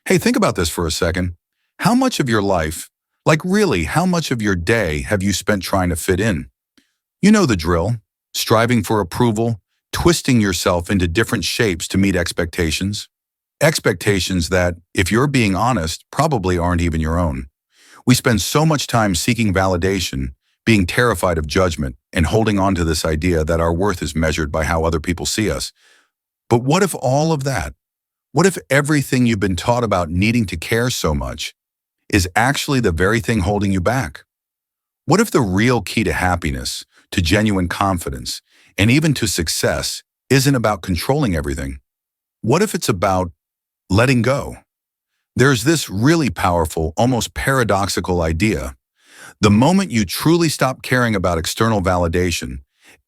Hey, think about this for a second. How much of your life, like really, how much of your day have you spent trying to fit in? You know the drill, striving for approval, twisting yourself into different shapes to meet expectations. Expectations that, if you're being honest, probably aren't even your own. We spend so much time seeking validation, being terrified of judgment, and holding on to this idea that our worth is measured by how other people see us. But what if all of that, what if everything you've been taught about needing to care so much is actually the very thing holding you back? What if the real key to happiness, to genuine confidence, and even to success isn't about controlling everything? What if it's about letting go? There's this really powerful, almost paradoxical idea. The moment you truly stop caring about external validation,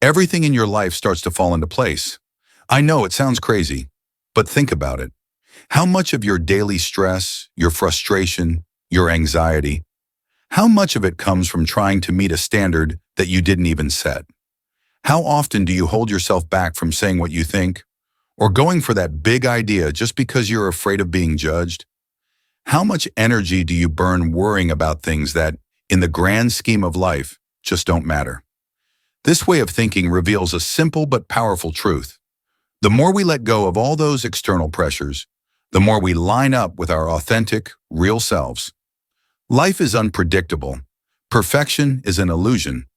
everything in your life starts to fall into place. I know it sounds crazy, but think about it. How much of your daily stress, your frustration, your anxiety, how much of it comes from trying to meet a standard that you didn't even set? How often do you hold yourself back from saying what you think, or going for that big idea just because you're afraid of being judged? How much energy do you burn worrying about things that, in the grand scheme of life, just don't matter? This way of thinking reveals a simple but powerful truth. The more we let go of all those external pressures, the more we line up with our authentic, real selves. Life is unpredictable. Perfection is an illusion.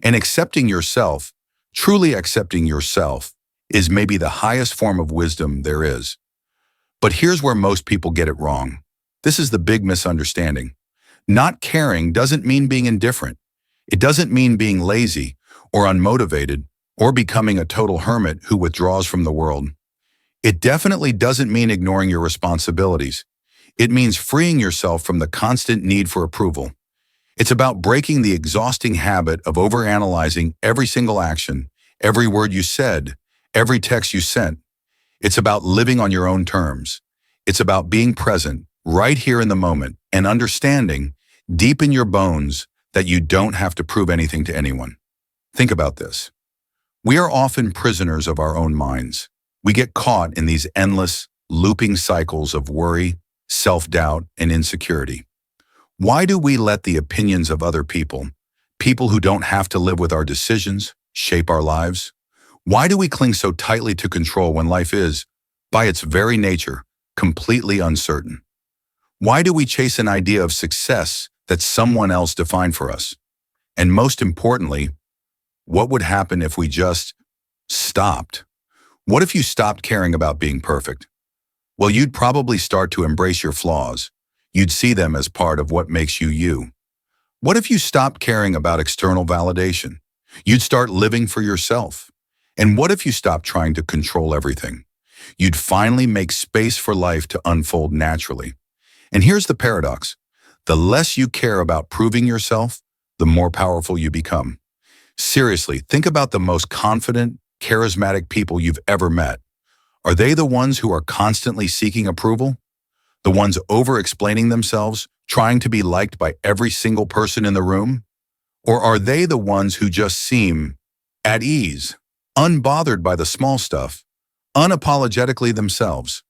And accepting yourself, truly accepting yourself, is maybe the highest form of wisdom there is. But here's where most people get it wrong. This is the big misunderstanding. Not caring doesn't mean being indifferent. It doesn't mean being lazy or unmotivated or becoming a total hermit who withdraws from the world. It definitely doesn't mean ignoring your responsibilities. It means freeing yourself from the constant need for approval. It's about breaking the exhausting habit of overanalyzing every single action, every word you said, every text you sent. It's about living on your own terms. It's about being present, right here in the moment, and understanding, deep in your bones, that you don't have to prove anything to anyone. Think about this. We are often prisoners of our own minds. We get caught in these endless, looping cycles of worry, self-doubt, and insecurity. Why do we let the opinions of other people, people who don't have to live with our decisions, shape our lives? Why do we cling so tightly to control when life is, by its very nature, completely uncertain? Why do we chase an idea of success that someone else defined for us? And most importantly, what would happen if we just stopped? What if you stopped caring about being perfect? Well, you'd probably start to embrace your flaws. You'd see them as part of what makes you you. What if you stopped caring about external validation? You'd start living for yourself. And what if you stopped trying to control everything? You'd finally make space for life to unfold naturally. And here's the paradox. The less you care about proving yourself, the more powerful you become. Seriously, think about the most confident, charismatic people you've ever met. Are they the ones who are constantly seeking approval? The ones over-explaining themselves, trying to be liked by every single person in the room? Or are they the ones who just seem at ease, unbothered by the small stuff, unapologetically themselves?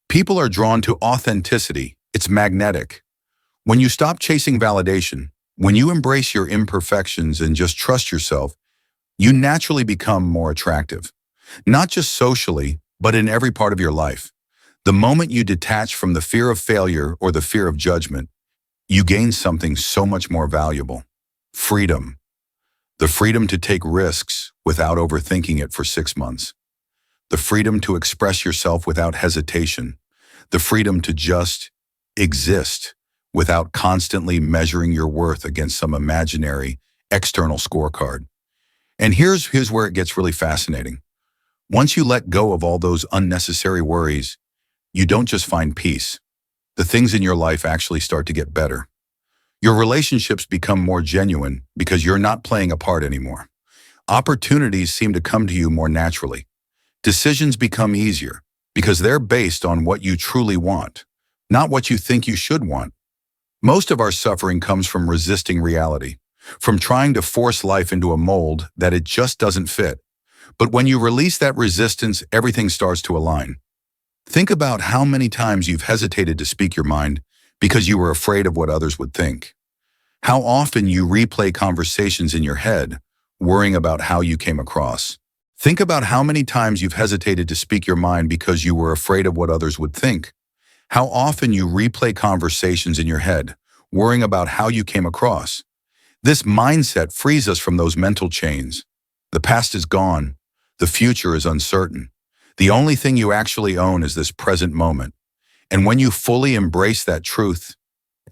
People are drawn to authenticity. It's magnetic. When you stop chasing validation, when you embrace your imperfections and just trust yourself, you naturally become more attractive. Not just socially, but in every part of your life. The moment you detach from the fear of failure or the fear of judgment, you gain something so much more valuable. Freedom. The freedom to take risks without overthinking it for 6 months. The freedom to express yourself without hesitation. The freedom to just exist without constantly measuring your worth against some imaginary external scorecard. And here's where it gets really fascinating. Once you let go of all those unnecessary worries, you don't just find peace. The things in your life actually start to get better. Your relationships become more genuine because you're not playing a part anymore. Opportunities seem to come to you more naturally. Decisions become easier because they're based on what you truly want, not what you think you should want. Most of our suffering comes from resisting reality, from trying to force life into a mold that it just doesn't fit. But when you release that resistance, everything starts to align. Think about how many times you've hesitated to speak your mind because you were afraid of what others would think. How often you replay conversations in your head, worrying about how you came across. Think about how many times you've hesitated to speak your mind because you were afraid of what others would think. How often you replay conversations in your head, worrying about how you came across. This mindset frees us from those mental chains. The past is gone. The future is uncertain. The only thing you actually own is this present moment. And when you fully embrace that truth,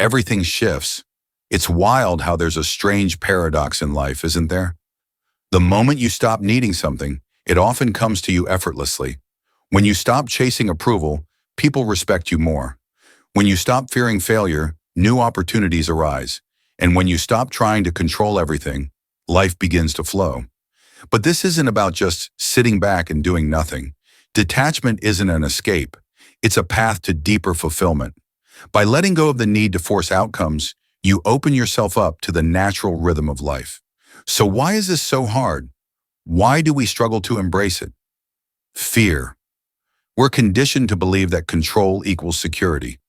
everything shifts. It's wild how there's a strange paradox in life, isn't there? The moment you stop needing something, it often comes to you effortlessly. When you stop chasing approval, people respect you more. When you stop fearing failure, new opportunities arise. And when you stop trying to control everything, life begins to flow. But this isn't about just sitting back and doing nothing. Detachment isn't an escape. It's a path to deeper fulfillment. By letting go of the need to force outcomes, you open yourself up to the natural rhythm of life. So why is this so hard? Why do we struggle to embrace it? Fear. We're conditioned to believe that control equals security.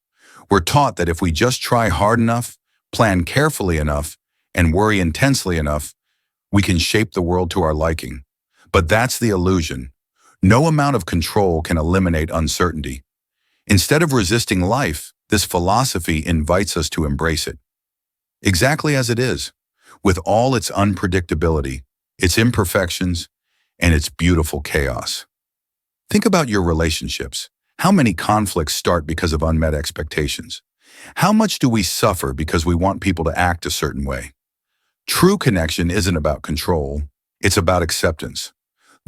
We're taught that if we just try hard enough, plan carefully enough, and worry intensely enough, we can shape the world to our liking. But that's the illusion. No amount of control can eliminate uncertainty. Instead of resisting life, this philosophy invites us to embrace it. Exactly as it is, with all its unpredictability, its imperfections, and its beautiful chaos. Think about your relationships. How many conflicts start because of unmet expectations? How much do we suffer because we want people to act a certain way? True connection isn't about control, it's about acceptance.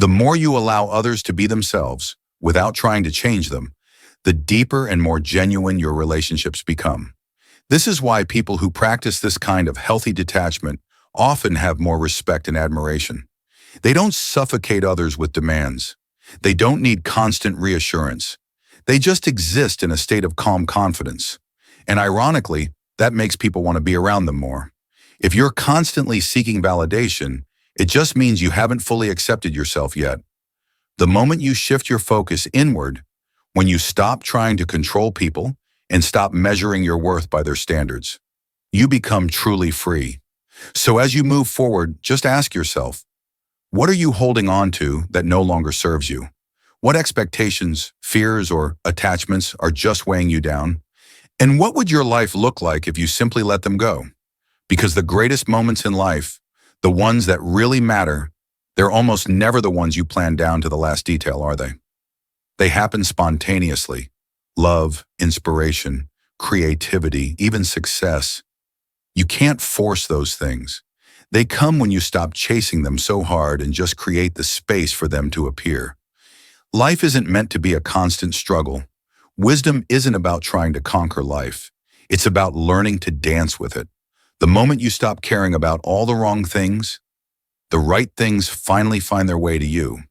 The more you allow others to be themselves, without trying to change them, the deeper and more genuine your relationships become. This is why people who practice this kind of healthy detachment often have more respect and admiration. They don't suffocate others with demands. They don't need constant reassurance. They just exist in a state of calm confidence. And ironically, that makes people want to be around them more. If you're constantly seeking validation, it just means you haven't fully accepted yourself yet. The moment you shift your focus inward, when you stop trying to control people and stop measuring your worth by their standards, you become truly free. So as you move forward, just ask yourself, what are you holding on to that no longer serves you? What expectations, fears, or attachments are just weighing you down? And what would your life look like if you simply let them go? Because the greatest moments in life, the ones that really matter, they're almost never the ones you plan down to the last detail, are they? They happen spontaneously. Love, inspiration, creativity, even success. You can't force those things. They come when you stop chasing them so hard and just create the space for them to appear. Life isn't meant to be a constant struggle. Wisdom isn't about trying to conquer life. It's about learning to dance with it. The moment you stop caring about all the wrong things, the right things finally find their way to you.